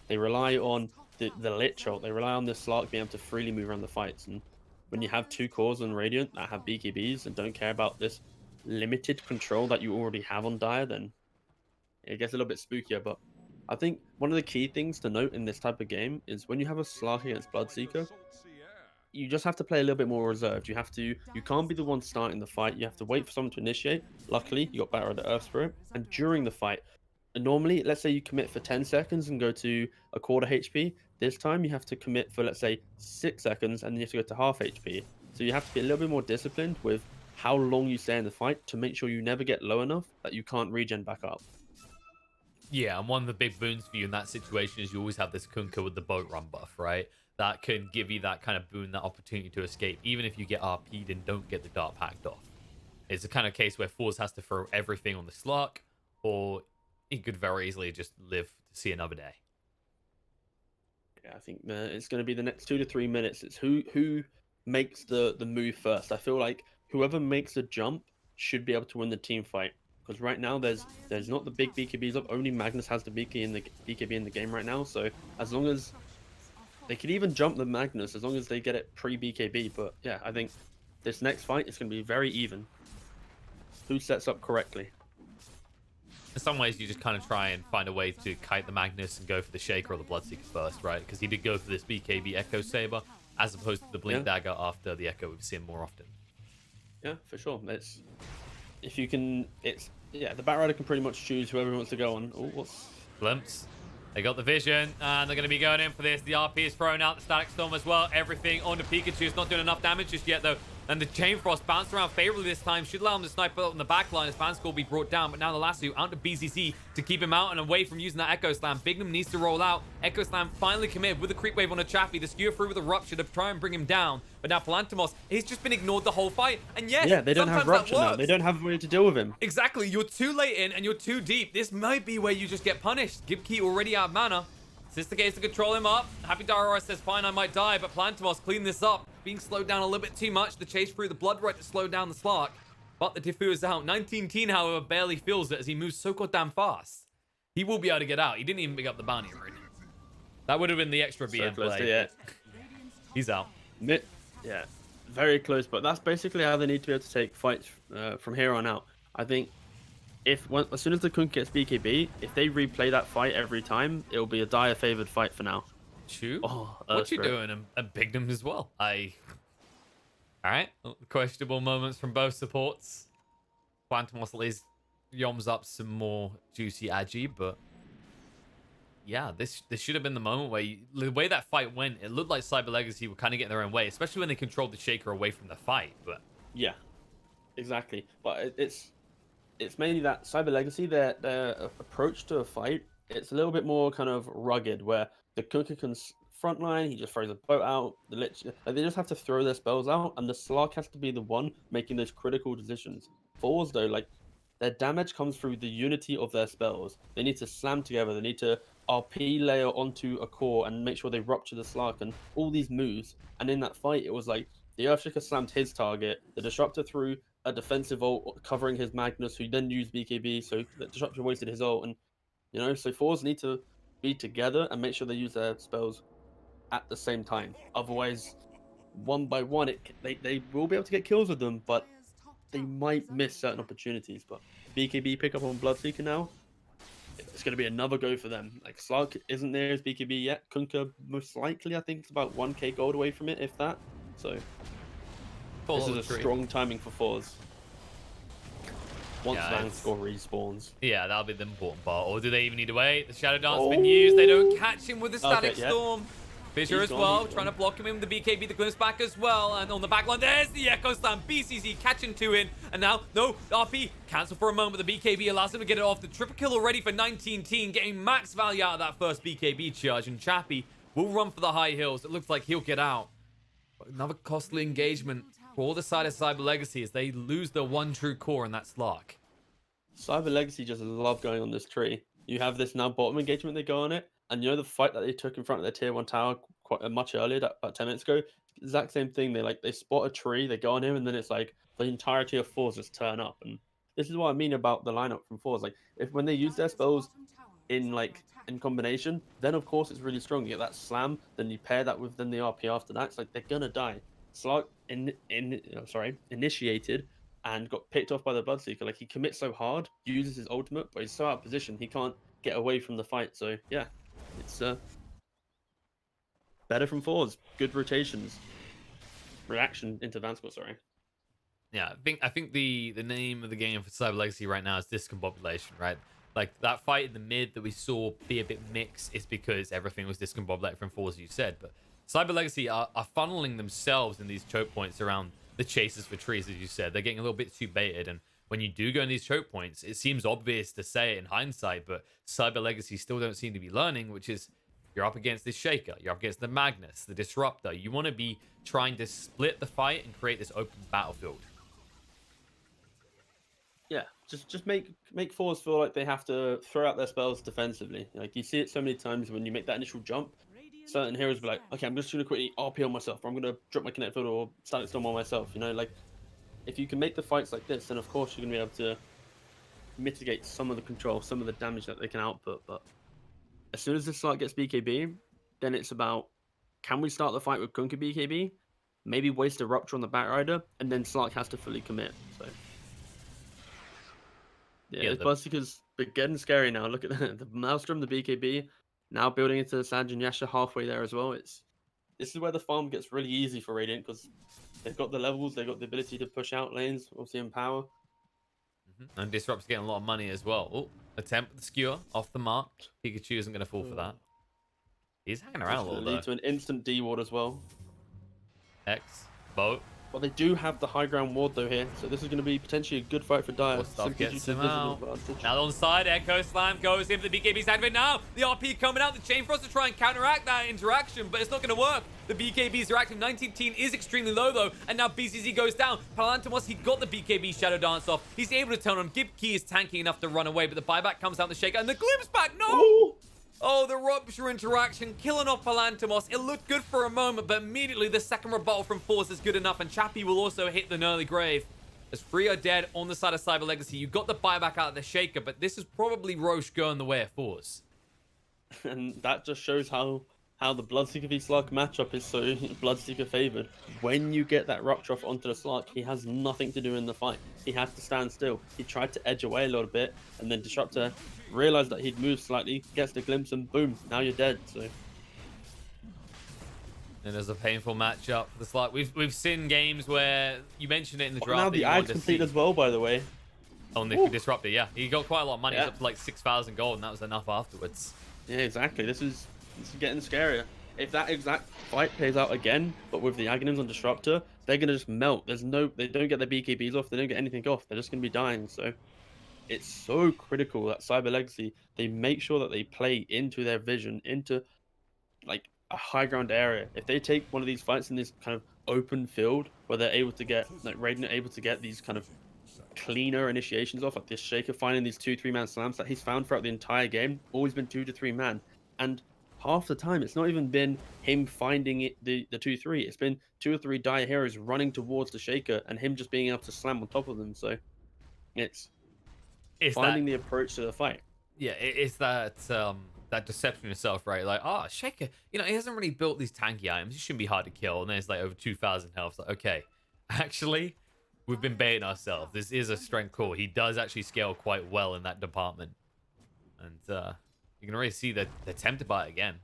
They rely on the Lich ult. They rely on the Slark being able to freely move around the fights. And when you have 2 cores on Radiant that have BKBs and don't care about this limited control that you already have on Dire, then it gets a little bit spookier. But I think one of the key things to note in this type of game is when you have a Slark against Bloodseeker, you just have to play a little bit more reserved. You can't be the one starting the fight. You have to wait for someone to initiate. Luckily, you got Batter of the Earth Spirit. And during the fight, normally, let's say you commit for 10 seconds and go to a quarter HP. This time, you have to commit for, let's say, 6 seconds, and then you have to go to half HP. So you have to be a little bit more disciplined with how long you stay in the fight to make sure you never get low enough that you can't regen back up. Yeah, and one of the big boons for you in that situation is you always have this Kunkka with the boat run buff, right? That can give you that kind of boon, that opportunity to escape, even if you get RP'd and don't get the dart packed off. It's the kind of case where forZe has to throw everything on the Slark, or he could very easily just live to see another day. Yeah, I think it's going to be the next 2 to 3 minutes. It's who makes the move first. I feel like whoever makes the jump should be able to win the team fight. Because right now there's not the big BKBs up. Only Magnus has the BKB in the game right now. So as long as they could even jump the Magnus, as long as they get it pre-BKB. But yeah, I think this next fight is going to be very even. Who sets up correctly? In some ways, you just kind of try and find a way to kite the Magnus and go for the Shaker or the Bloodseeker first, right? Because he did go for this BKB Echo Saber, as opposed to the Blink Dagger after the Echo we've seen more often. Yeah, for sure. The Batrider can pretty much choose whoever he wants to go on. Oh, what's... Glimpse. They got the vision, and they're going to be going in for this. The RP is thrown out, the Static Storm as well. Everything on the Pikachu is not doing enough damage just yet, though. And the Chain Frost bounced around favorably this time. Should allow him to snipe out in the back line as Fanscore will be brought down. But now the lasso out to BCC to keep him out and away from using that Echo Slam. Bignum needs to roll out. Echo Slam finally committed with a creep wave on a Chaffee. The skewer through with a Rupture to try and bring him down. But now Palantimos, he's just been ignored the whole fight. And yes, yeah, they don't have sometimes Rupture now. They don't have a way to deal with him. Exactly. You're too late in and you're too deep. This might be where you just get punished. Gipkey already out of mana. Sister Gaze to control him up. Happy Dara says, fine, I might die, but Plantimos clean this up. Being slowed down a little bit too much. The chase through the Blood Right to slow down the Slark. But the Diffu is out. 19-teen, however, barely feels it as he moves so goddamn fast. He will be able to get out. He didn't even pick up the bounty already. That would have been the extra BM play. Yeah. He's out. Yeah, very close, but that's basically how they need to be able to take fights from here on out. I think as soon as the Kunkka gets BKB, if they replay that fight every time, it'll be a Dire favored fight for now. Chew? Oh, what you doing? And Bignum as well. Alright. Questionable moments from both supports. Plantimos at least yoms up some more juicy agi, but yeah, this should have been the moment where the way that fight went, it looked like Cyber Legacy were kind of getting their own way, especially when they controlled the Shaker away from the fight. But yeah, exactly. But it's mainly that Cyber Legacy, their approach to a fight, it's a little bit more kind of rugged, where the Kunkka can front line. He just throws a boat out. Like, they just have to throw their spells out, and the Slark has to be the one making those critical decisions. forZe, though, like, their damage comes through the unity of their spells. They need to slam together. They need to RP layer onto a core and make sure they rupture the Slark and all these moves. And in that fight, it was like the Earthshaker slammed his target, the Disruptor threw a defensive ult covering his Magnus, who then used BKB, so the Disruptor wasted his ult. And, so forZe need to be together and make sure they use their spells at the same time. Otherwise, one by one, they will be able to get kills with them, but Dire's top they tower might is miss under certain attack. opportunities. But BKB pick up on Bloodseeker now, it's going to be another go for them. Like, Slug isn't there as BKB yet. Kunkka, most likely, I think, is about 1k gold away from it, if that. So, this is a strong timing for forZe. Once Yeah, Vanscore respawns. Yeah, that'll be the important part. Or do they even need to wait? The Shadow Dance has been used. They don't catch him with the Static Okay, yeah. Storm. Fissure He's as gone, well, he's trying to gone. block him in the BKB, the glimpse back as well. And on the back line, there's the Echo Slam. BCZ catching two in. And now, no, RP cancel for a moment. The BKB allows him to get it off. The triple kill already for 19 Teen, getting max value out of that first BKB charge. And Chappie will run for the high hills. It looks like he'll get out. But another costly engagement for all the side of Cyber Legacy as they lose their one true core, and that's Slark. Cyber Legacy just love going on this tree. You have this now bottom engagement, they go on it, and the fight that they took in front of their tier 1 tower quite much earlier, about 10 minutes ago, exact same thing. They spot a tree, they go on him, and then it's like the entirety of forZe just turn up. And this is what I mean about the lineup from forZe. Like, when they use their Dire's spells bottom tower is in under like attack. in combination, then of course it's really strong. You get that slam, then you pair that with then the RP after that. It's like they're gonna die. Slark initiated and got picked off by the Bloodseeker. Like, he commits so hard, uses his ultimate, but he's so out of position he can't get away from the fight. So yeah, it's better from forZe. Good rotations. Reaction into Vanscore, sorry. Yeah, I think the name of the game for Cyber Legacy right now is discombobulation, right? Like, that fight in the mid that we saw be a bit mixed is because everything was discombobulated from forZe, as you said. But Cyber Legacy are funneling themselves in these choke points around the chases for trees, as you said. They're getting a little bit too baited, and when you do go in these choke points, it seems obvious to say it in hindsight, but Cyber Legacy still don't seem to be learning, which is, you're up against this Shaker, you're up against the Magnus, the Disruptor. You want to be trying to split the fight and create this open battlefield. Yeah, just make forwards feel like they have to throw out their spells defensively. Like, you see it so many times when you make that initial jump. Certain heroes be like, okay, I'm just gonna quickly RP on myself, or I'm gonna drop my Kinetic Field or Static Storm on myself. Like, if you can make the fights like this, then of course you're gonna be able to mitigate some of the control, some of the damage that they can output. But as soon as this Slark gets BKB, then it's about, can we start the fight with Kunkka BKB? Maybe waste a Rupture on the Batrider, and then Slark has to fully commit. So yeah, this Bloodseeker's getting scary now. Look at the Maelstrom, the BKB, now building into the Sanj and Yasha halfway there as well. This is where the farm gets really easy for Radiant, because they've got the levels, they've got the ability to push out lanes, obviously in power. And Disrupt's getting a lot of money as well. Oh, attempt with the skewer off the mark. Pikachu isn't going to fall for that. He's hanging around a little lead to an instant D ward as well. X, boat. But they do have the high ground ward though here, so this is going to be potentially a good fight for Dire. Stuff gets due to him visible out. advantage. Now on side, Echo Slam goes in for the BKB's activate now. The RP coming out, the Chain Frost to try and counteract that interaction, but it's not going to work. The BKBs are active. 19 Teen is extremely low though, and now BCZ goes down. Palantimos, he got the BKB Shadow Dance off. He's able to turn on. Gibkey is tanky enough to run away, but the buyback comes out the Shaker, and the glimpse back. No! Ooh. Oh, the Rupture interaction, killing off Palantimos. It looked good for a moment, but immediately the second rebuttal from forZe is good enough, and Chappie will also hit the early grave. As 3 are dead on the side of Cyber Legacy. You got the buyback out of the Shaker, but this is probably Roche going the way of forZe. And that just shows how the Bloodseeker v Slark matchup is so Bloodseeker favored. When you get that Rupture off onto the Slark, he has nothing to do in the fight. He has to stand still. He tried to edge away a little bit, and then Disruptor realized that he'd moved slightly, gets the glimpse, and boom, now you're dead. So, and there's a painful matchup for the Slark. We've seen games where you mentioned it in the draft. now the ag's complete as well, by the way. On the Disruptor, yeah. He got quite a lot of money. He's up to like 6,000 gold, and that was enough afterwards. Yeah, exactly. This is getting scarier. If that exact fight plays out again, but with the Aghanims on Disruptor, they're gonna just melt. They don't get their BKBs off. They don't get anything off. They're just gonna be dying. So it's so critical that Cyber Legacy, they make sure that they play into their vision, into like a high ground area. If they take one of these fights in this kind of open field where they're able to get, like Radiant are able to get these kind of cleaner initiations off, like this Shaker finding these 2-3 man slams that he's found throughout the entire game, always been 2 to 3 man. And half the time, it's not even been him finding it, the 2-3. It's been 2 or 3 dire heroes running towards the Shaker and him just being able to slam on top of them. So it's It's finding that the approach to the fight. Yeah, it's that deception itself, right? Like, oh, Shaker, he hasn't really built these tanky items. He shouldn't be hard to kill. And then it's like over 2,000 health. Like, okay, actually, we've been baiting ourselves. This is a strength core. He does actually scale quite well in that department. And you can already see that they're tempted by it again.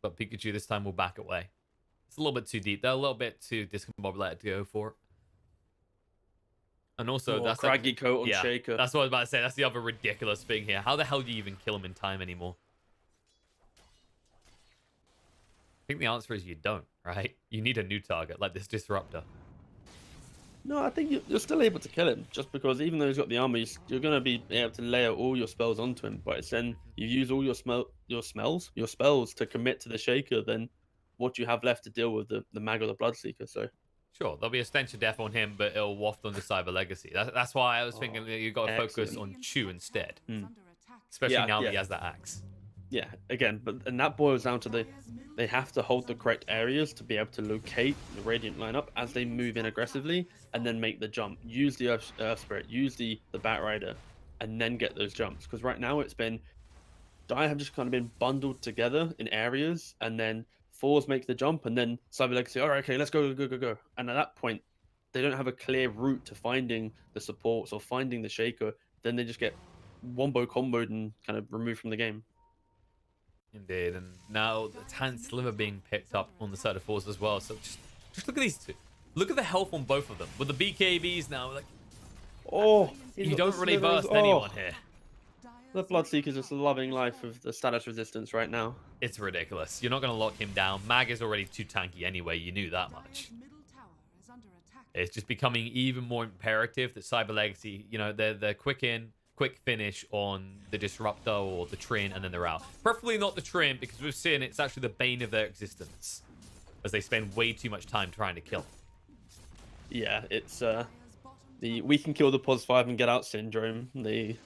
But Pikachu this time will back away. It's a little bit too deep. They're a little bit too discombobulated to go for it. And also, that's craggy coat on yeah, Shaker. that's what I was about to say. That's the other ridiculous thing here. How the hell do you even kill him in time anymore? I think the answer is you don't, right? You need a new target, like this Disruptor. No, I think you're still able to kill him, just because even though he's got the armor, you're going to be able to layer all your spells onto him. But it's then you use all your spells to commit to the Shaker, then what you have left to deal with the Mag or the Bloodseeker. So Sure, there'll be a stench of death on him, but it'll waft onto Cyber Legacy. That's why I was thinking that you've got to focus excellent. on Chew instead. Is under attack. Especially Yeah, now that yeah. he has that axe. yeah, again, and that boils down to they have to hold the correct areas to be able to locate the Radiant lineup as they move in aggressively, and then make the jump. Use the Earth Spirit, use the Bat Rider, and then get those jumps. Because right now it's been Dire have just kind of been bundled together in areas, and then forZe make the jump, and then Cyber Legacy, all right, okay, let's go, go, go, go. And at that point, they don't have a clear route to finding the supports or finding the Shaker. Then they just get wombo comboed and kind of removed from the game. Indeed, and now the Tan Sliver being picked up on the side of forZe as well. So just look at these two. Look at the health on both of them. With the BKBs now, like Oh, you don't really burst anyone here. The Bloodseeker's just loving life of the status resistance right now. It's ridiculous. You're not going to lock him down. Mag is already too tanky anyway. You knew that much. Dire's middle tower is under attack. It's just becoming even more imperative that Cyber Legacy, they're quick finish on the Disruptor or the Trin, and then they're out. Preferably not the Trin, because we've seen it's actually the bane of their existence, as they spend way too much time trying to kill him. Yeah, it's Dire's bottom the we can kill the pos 5 and get out syndrome. The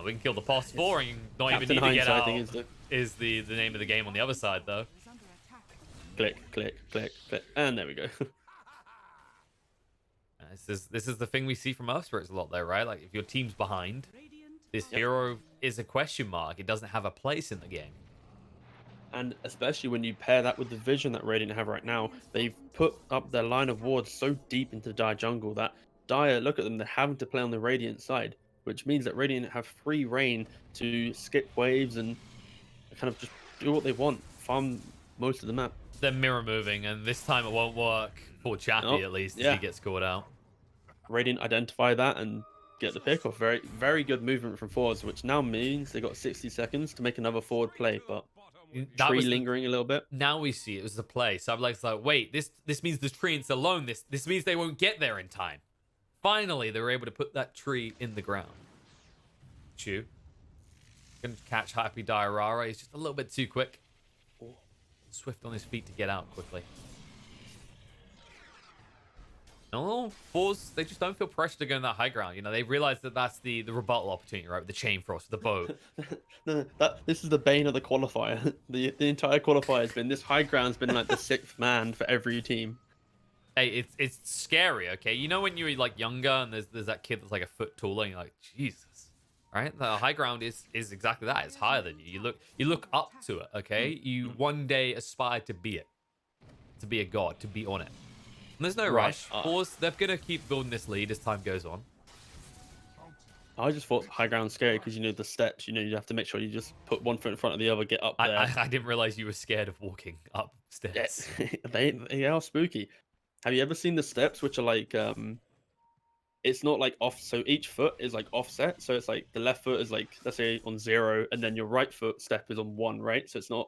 We can kill the POS 4 and not Captain even need to get Hindsight out. thing Is the name of the game on the other side, though. is under attack. click, click, click, click, and there we go. This is the thing we see from Earth Spirits a lot, though, right? Like, if your team's behind, Radiant this hero is a question mark. It doesn't have a place in the game. And especially when you pair that with the vision that Radiant have right now, they've put up their line of wards so deep into Dire jungle that Dire, look at them, they're having to play on the Radiant side, which means that Radiant have free reign to skip waves and kind of just do what they want, farm most of the map. They're mirror moving, and this time it won't work for Chappie, Nope. at least, as Yeah. he gets caught out. Radiant identify that and get the pick off. Very, very good movement from forwards, which now means they got 60 seconds to make another forward play, but That Tree was lingering a little bit. Now we see it was the play. So I'm like, wait, this means the tree is alone. This means they won't get there in time. Finally, they were able to put that tree in the ground. Chew. Gonna catch Happy Diarara. He's just a little bit too quick. Swift on his feet to get out quickly. No, forZe, they just don't feel pressure to go in that high ground. They realize that that's the rebuttal opportunity, right? With the chain frost, the bow. No, this is the bane of the qualifier. The entire qualifier has been, this high ground's been like the sixth man for every team. Hey, it's scary, okay? You know when you're like younger and there's that kid that's like a foot taller and you're like, Jesus. Right? The high ground is exactly that. It's higher than you. You look up to it, okay? You one day aspire to be it. To be a god, to be on it. And there's no Right. rush. forZe, they're gonna keep building this lead as time goes on. I just thought high ground's scary because the steps. You have to make sure you just put one foot in front of the other, get up there. I didn't realize you were scared of walking upstairs. They are spooky. Have you ever seen the steps, which are like it's not like off, so each foot is like offset, so it's like the left foot is like, let's say, on 0, and then your right foot step is on 1, right? So it's not,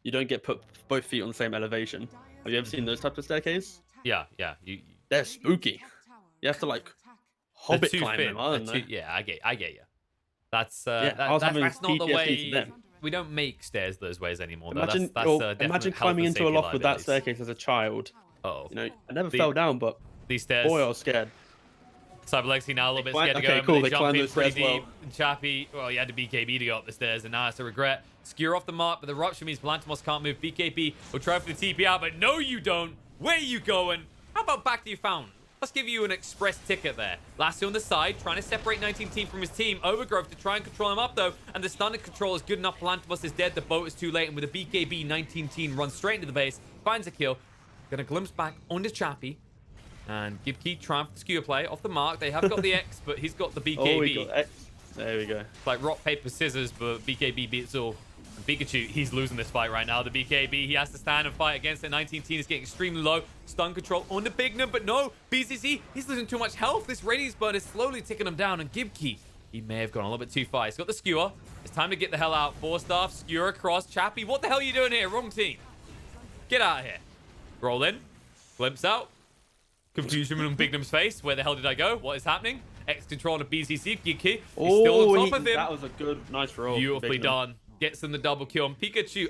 you don't get put both feet on the same elevation. Have you ever seen those types of staircase? Yeah. They're spooky. You have to like hobbit too climb thin. them. I don't know. Yeah, I get you. That's I was having that's not the PTSD way. to them. we don't make stairs those ways anymore. Though. Imagine, That's a definite imagine health climbing and into a safety loft with that liabilities. staircase as a child. Oh, You know, I never The- fell down, but these stairs. boy, I was scared. Cyberlexi now a little bit climb- scared to okay, go in, cool, but they they jump climb in those pretty stairs well. deep. And Chappie, well, he had to BKB to go up the stairs, and now it's a regret. Skewer off the mark, but the rupture means Blantimos can't move. BKB will try for the TP out, but no, you don't. Where are you going? How about back to your fountain? Let's give you an express ticket there. Lassie on the side, trying to separate 19 team from his team. Overgrowth to try and control him up, though. And the stun control is good enough. Blantimos is dead. The boat is too late. And with a BKB, 19 team runs straight into the base. Finds a kill. Gonna glimpse back onto Chappie. And Gibkey trying for the skewer play off the mark. They have got the X, but he's got the BKB. Oh, we got X. There we go. It's like rock, paper, scissors, but BKB beats all. And Pikachu, he's losing this fight right now. The BKB, he has to stand and fight against it. 19 team is getting extremely low. Stun control on the Bignum, but no. BCC, he's losing too much health. This Radiance Bird is slowly ticking him down. And Gibkey, he may have gone a little bit too far. He's got the skewer. It's time to get the hell out. 4-staff, skewer across. Chappie, what the hell are you doing here? Wrong team. Get out of here. Roll in. Glimpse out. Confusion on Bignum's face. Where the hell did I go? What is happening? X control on BCC. Gibkey, he's still on top of him. That was a good, nice roll. Beautifully Bignum. done. Gets them the double kill on Pikachu.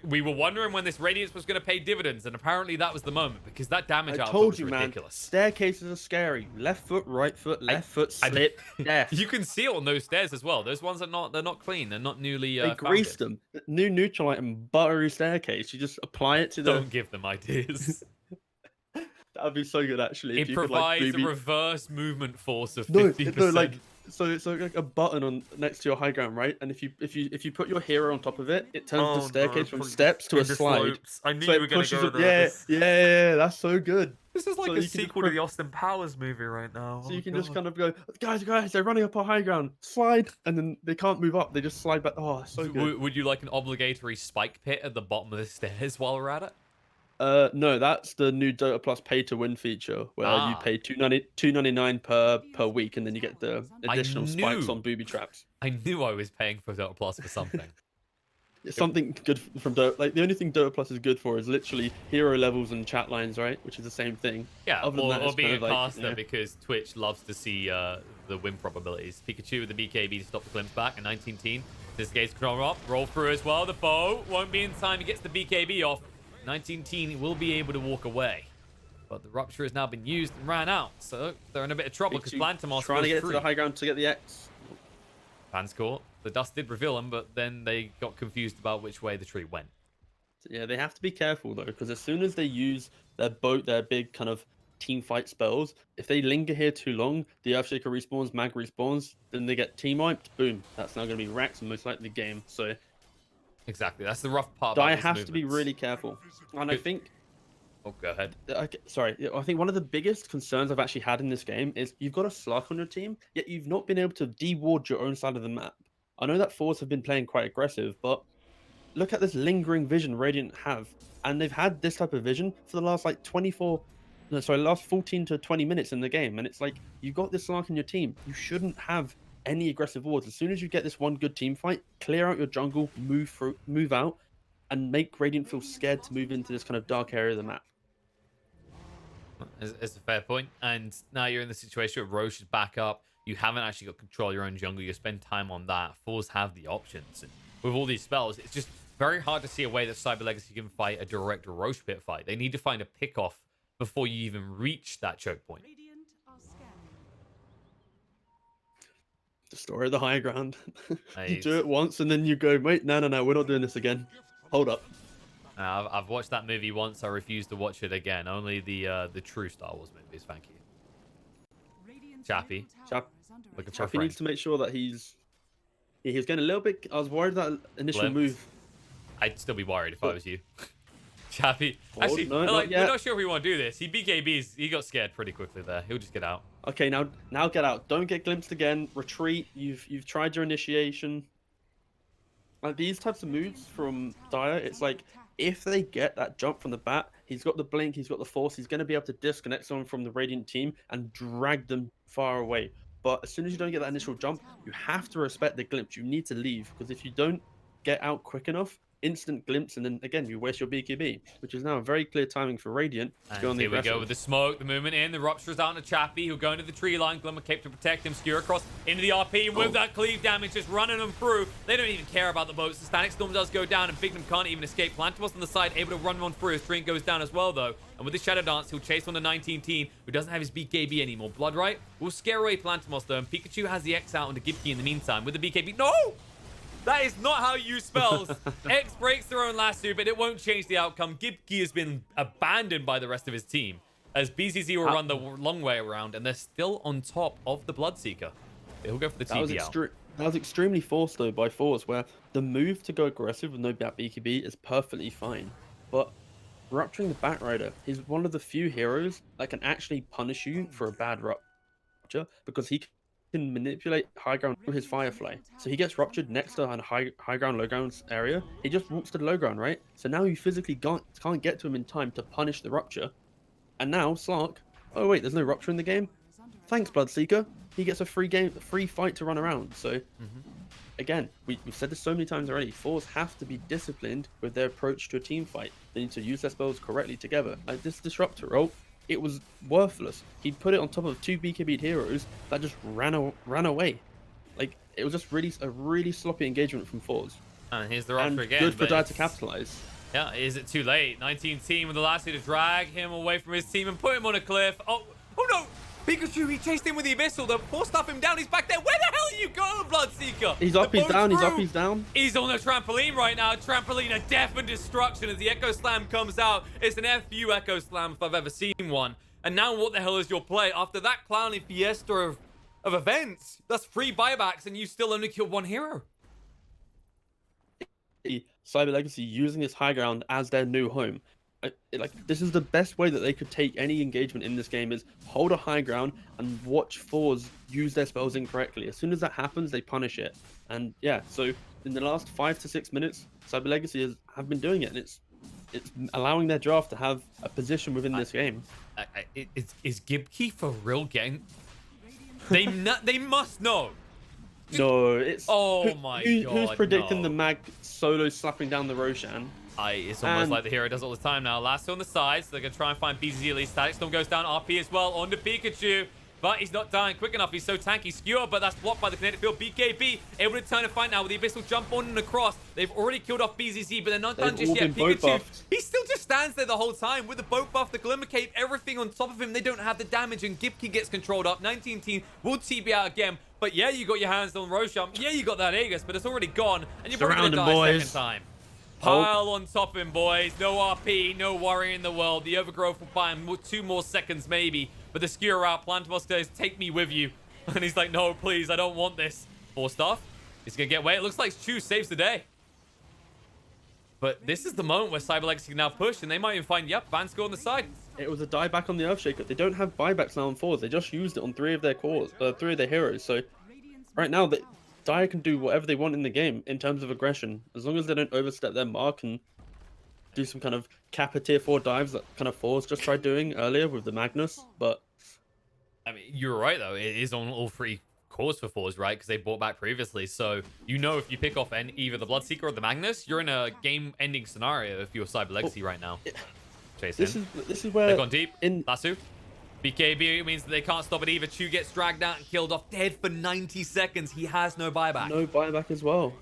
We were wondering when this Radiance was going to pay dividends, and apparently that was the moment, because that damage I output told was you, man. ridiculous. Staircases are scary. Left foot, right foot, left foot, slip, death. You can see it on those stairs as well. Those ones are they're not clean. They're not newly They greased them. New neutral item, buttery staircase. You just apply it to the. Don't give them ideas. That would be so good, actually. It if you could, like, provides a booby- reverse movement force of No, 50%. no, like so it's like a button on next to your high ground, right? And if you put your hero on top of it, it turns the staircase from steps to a slide. I knew So you it were going to pushes go it. there. Yeah, that's so good. This is like So a you can just sequel put- to the Austin Powers movie right now. So Oh you can my just God. kind of go, guys, they're running up our high ground, slide, and then they can't move up. They just slide back. Oh, so good. Would you like an obligatory spike pit at the bottom of the stairs while we're at it? No, that's the new Dota Plus pay to win feature where you pay $2.99 per week, and then you get the additional spikes knew. on booby traps. I knew I was paying for Dota Plus for something. It's something good from Dota. Like the only thing Dota Plus is good for is literally hero levels and chat lines, right? Which is the same thing. Yeah, Other than that, or it's being kind a of like, caster, yeah. because Twitch loves to see the win probabilities. Pikachu with the BKB to stop the glimpse back, and 19 team. This game's control up, roll through as well. The bow won't be in time. He gets the BKB off. 19 team will be able to walk away. But the rupture has now been used and ran out. So they're in a bit of trouble because Blantimos trying to get goes to the free. high ground to get the X. Fans caught. The dust did reveal them, but then they got confused about which way the tree went. Yeah, they have to be careful though, because as soon as they use their big kind of team fight spells, if they linger here too long, the Earthshaker respawns, Mag respawns, then they get team wiped. Boom, that's now going to be Rex and most likely the game. So Exactly. That's the rough part about Dire these has to be movements. really careful. And I think, Oh, go ahead. sorry, I think one of the biggest concerns I've actually had in this game is you've got a Slark on your team, yet you've not been able to de-ward your own side of the map. I know that forZe have been playing quite aggressive, but look at this lingering vision Radiant have. And they've had this type of vision for the last last 14 to 20 minutes in the game. And it's like, you've got this Slark in your team. You shouldn't have any aggressive wards. As soon as you get this one good team fight, clear out your jungle, move out, and make Radiant feel scared to move into this kind of dark area of the map. It's a fair point. And now you're in the situation where Roche is back up. You haven't actually got control of your own jungle. You spend time on that. forZe have the options. And with all these spells, it's just very hard to see a way that Cyber Legacy can fight a direct Roche pit fight. They need to find a pick-off before you even reach that choke point. Radiant are scanning. The story of the high ground. You Nice. do it once and then you go, wait, no, we're not doing this again. Hold up. I've watched that movie once. I refuse to watch it again. Only the true Star Wars movies. Thank you. Radiant's Chappy. middle tower is under Looking for a attack. Chappie friend. needs to make sure that he's getting a little bit. I was worried that initial Glimpse. move. I'd still be worried if I was you. Chappie. Oh, Actually, no, not we're yet. not sure if we want to do this. He BKBs. He got scared pretty quickly there. He'll just get out. Okay, now get out. Don't get glimpsed again. Retreat. You've tried your initiation. Like these types of moves from Dire, it's like if they get that jump from the bat, he's got the blink, he's got the force, he's going to be able to disconnect someone from the Radiant team and drag them far away. But as soon as you don't get that initial jump, you have to respect the glimpse. You need to leave, because if you don't get out quick enough, instant glimpse, and then again you waste your BKB, which is now a very clear timing for Radiant to go on And the here we go aggressive. with the smoke, the movement in, the rupture's out to Chappie, who'll go into the tree line, Glimmer Cape to protect him, skewer across into the RP, and with that cleave damage just running them through, they don't even care about the boats. The Static Storm does go down, and Bignum can't even escape. Plantimos on the side, able to run one through. His Drink goes down as well, though. And with the Shadow Dance, he'll chase on the 19 team, who doesn't have his BKB anymore. Bloodright will scare away Plantimos, though, and Pikachu has the X out onto Gibkey in the meantime with the BKB. No! That is not how you use spells. X breaks their own lasso, but it won't change the outcome. Gibkey has been abandoned by the rest of his team, as BCC will run the long way around, and they're still on top of the Bloodseeker. They'll go for the TP out. That was extremely forced, though, by forZe, where the move to go aggressive with no BKB is perfectly fine. But rupturing the Batrider is one of the few heroes that can actually punish you for a bad rupture, because he can manipulate high ground through his Firefly. So he gets ruptured next to a high ground, low ground area. He just walks to the low ground, right? So now you physically can't get to him in time to punish the rupture. And now Slark, oh wait, there's no rupture in the game. Thanks, Bloodseeker. He gets a free fight to run around. So again, we've said this so many times already. forZe have to be disciplined with their approach to a team fight. They need to use their spells correctly together. Like this Disruptor roll, it was worthless. He put it on top of 2 BKB'd heroes that just ran away. Like it was just a really sloppy engagement from forZe. And here's the rupture again. Good for Dire to capitalize. Yeah, is it too late? 19 team with the lasso to drag him away from his team and put him on a cliff. Oh no! Pikachu, he chased him with the Abyssal. The force stuff him down. He's back there. Where the hell are you going, Bloodseeker? He's up, he's down, he's up, he's down. He's on the trampoline right now. Trampoline of death and destruction as the Echo Slam comes out. It's an FU Echo Slam if I've ever seen one. And now what the hell is your play? After that clowny fiesta of events, that's 3 buybacks and you still only killed 1 hero. Cyber Legacy using this high ground as their new home. Like this is the best way that they could take any engagement in this game, is hold a high ground and watch forZe use their spells incorrectly. As soon as that happens, they punish it. And yeah, so in the last 5 to 6 minutes, Cyber Legacy have been doing it, and it's allowing their draft to have a position within this game. Is Gibkey for real getting? They must know. No, it's God, who's predicting no. the Mag solo slapping down the Roshan? It's almost like the hero does all the time now. Lasso on the side, so they're going to try and find BZZ at least. Static Storm goes down, RP as well, onto Pikachu. But he's not dying quick enough. He's so tanky. Skewer, but that's blocked by the kinetic field. BKB able to turn a fight now with the Abyssal jump on and across. They've already killed off BZZ, but they're not done just yet. Pikachu, he still just stands there the whole time with the boat buff, the Glimmer Cape, everything on top of him. They don't have the damage, and Gibkey gets controlled up. 19 team will TB out again. But yeah, you got your hands on Roshan. Yeah, you got that Aegis, but it's already gone. And you're probably going to die a second time. Pile on top of him, boys. No RP, no worry in the world. The Overgrowth will buy him 2 more seconds, maybe. But the skewer out, Plantimos says, take me with you. And he's like, no, please, I don't want this. 4 stuff. He's going to get away. It looks like Chu saves the day. But this is the moment where Cyber Legacy can now push, and they might even find, yep, Vansko on the side. It was a dieback on the Earthshaker. They don't have buybacks now on forZe. They just used it on 3 of their cores, 3 of their heroes. So right now, Dire can do whatever they want in the game in terms of aggression, as long as they don't overstep their mark and do some kind of Kappa tier 4 dives that kind of forZe just tried doing earlier with the Magnus. But I mean, you're right though. It is on all 3 cores for forZe, right? Because they bought back previously. So you know if you pick off either the Bloodseeker or the Magnus, you're in a game-ending scenario if you're Cyber Legacy right now. Chase him. This is where they've gone deep. In Lasso. BKB means that they can't stop it either. Chu gets dragged out and killed off, dead for 90 seconds. He has no buyback. No buyback as well.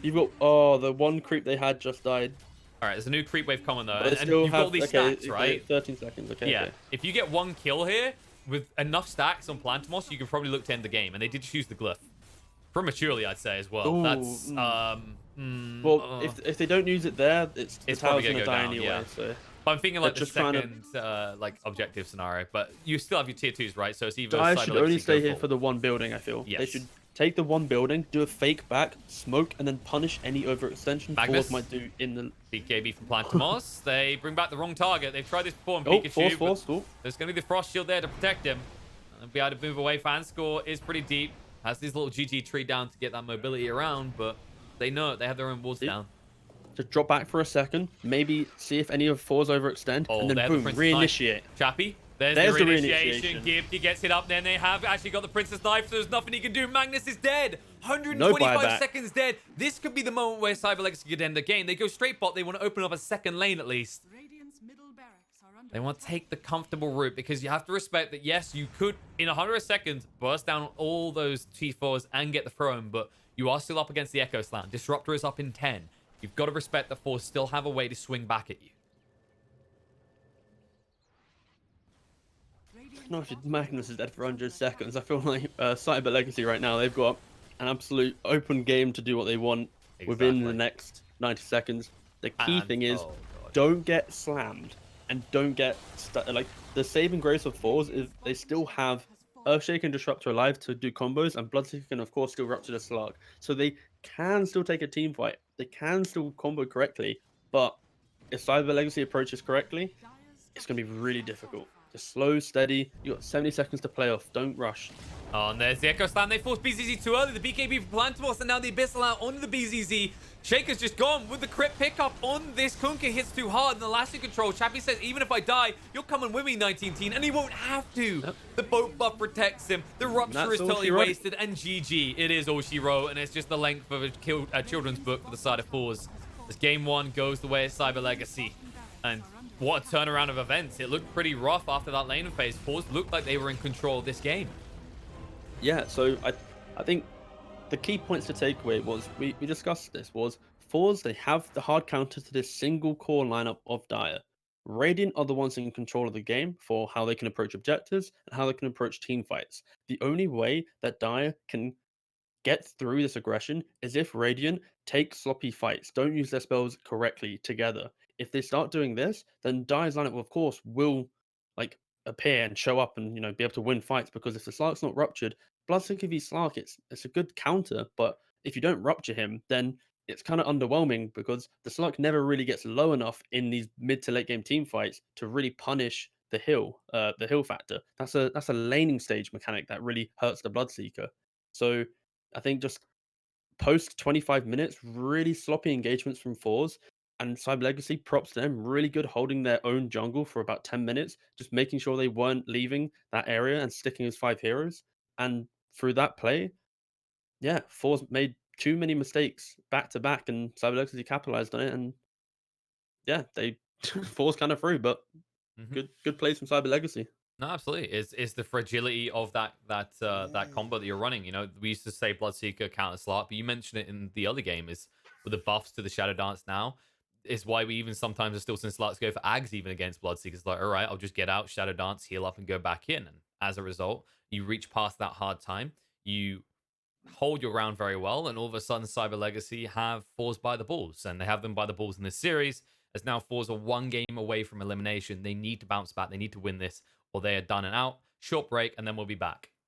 You've got the 1 creep they had just died. All right, there's a new creep wave coming though, But and you've got all these stacks, right? 13 seconds. Okay. Yeah. Okay. If you get 1 kill here with enough stacks on Plantimos, you can probably look to end the game. And they did choose the glyph prematurely, I'd say as well. Ooh, That's well, if they don't use it there, the it's tower's probably gonna go die down, anyway. yeah. So. But I'm thinking like the just trying to- second like objective scenario, but you still have your tier 2s, right? So it's either Dire Cyber should Legacy only go stay here full. for the 1 building, I feel. Yes. They should take the 1 building, do a fake back, smoke, and then punish any overextension Magnus? forZe might do in the... BKB from Plantimos. They bring back the wrong target. They've tried this before on Oh, Pikachu. force. but there's going to be the Frost Shield there to protect him. And be able to move away. Fan score is pretty deep. Has this little GG tree down to get that mobility around, but they know it. They have their own walls down. Just drop back for a second, maybe see if any of forZe overextend, and they then have the boom, Prince reinitiate. Chappie There's There's the the reinitiation. reinitiation. Gift, he gets it up. Then they have actually got the Princess Knife, so there's nothing he can do. Magnus is dead. No 125 buyback. seconds dead. This could be the moment where Cyber Legacy could end the game. They go straight bot. They want to open up a second lane at least. Radiant's middle barracks are under They want to attack. take the comfortable route because you have to respect that, yes, you could, in 100 seconds, burst down all those T4s and get the throne, but you are still up against the Echo Slam. Disruptor is up in 10. You've got to respect that forZe still have a way to swing back at you. Radiant's No, if bottom Magnus tower is dead for is 100 under seconds, I attack. feel like Cyber Legacy right now, they've got an absolute open game to do what they want within the Exactly. next 90 seconds. The key And- thing is, oh, God. don't get slammed and don't get like the saving grace of forZe is they still have Earthshake and Disruptor alive to do combos, and Bloodseeker can of course still rupture the Slug, so they can still take a team fight. They can still combo correctly, but if Cyber Legacy approaches correctly, it's going to be really difficult. Just slow, steady. You got 70 seconds to play off. Don't rush. Oh, and there's the Echo Slam. They forced BZZ too early. The BKB for Plantimos, and now the Abyssal out onto the BZZ. Shaker's just gone with the crit pickup on this Kunkka. Hits too hard and the lasting control. Chappie says, even if I die, you're coming with me, 19 teen, and he won't have to. Yep. The boat buff protects him. The rupture That's is all totally she wrote. wasted, and GG. It is all she wrote, and it's just the length of a children's book for the side of forZe. As game one goes the way of Cyber Legacy. And what a turnaround of events. It looked pretty rough after that laning phase. forZe looked like they were in control of this game. Yeah, so I think the key points to take away was we discussed this was forZe, they have the hard counter to this single core lineup of Dire. Radiant are the ones in control of the game for how they can approach objectives and how they can approach team fights. The only way that Dire can get through this aggression is if Radiant take sloppy fights, don't use their spells correctly together. If they start doing this, then Dire's lineup, of course, will like appear and show up and be able to win fights because if the Slark's not ruptured, Bloodseeker v Slark, it's a good counter, but if you don't rupture him, then it's kind of underwhelming because the Slark never really gets low enough in these mid to late game team fights to really punish the hill factor. That's a laning stage mechanic that really hurts the Bloodseeker. So I think just post 25 minutes, really sloppy engagements from forZe and Cyber Legacy, props to them, really good holding their own jungle for about 10 minutes, just making sure they weren't leaving that area and sticking as 5 heroes. And through that play, yeah, forZe made too many mistakes back to back and Cyber Legacy capitalized on it. And yeah, they forZe kind of through, but good plays from Cyber Legacy. No, absolutely. Is the fragility of that combo that you're running. You know, we used to say Bloodseeker counter Slark, but you mentioned it in the other game is with the buffs to the Shadow Dance now, is why we even sometimes are still seeing Slarks go for Ags even against Bloodseekers. Like, all right, I'll just get out, Shadow Dance, heal up, and go back in. And as a result, you reach past that hard time. You hold your ground very well, and all of a sudden Cyber Legacy have forZe by the balls, and they have them by the balls in this series, as now forZe are one game away from elimination. They need to bounce back, they need to win this, or they are done and out. Short break, and then we'll be back.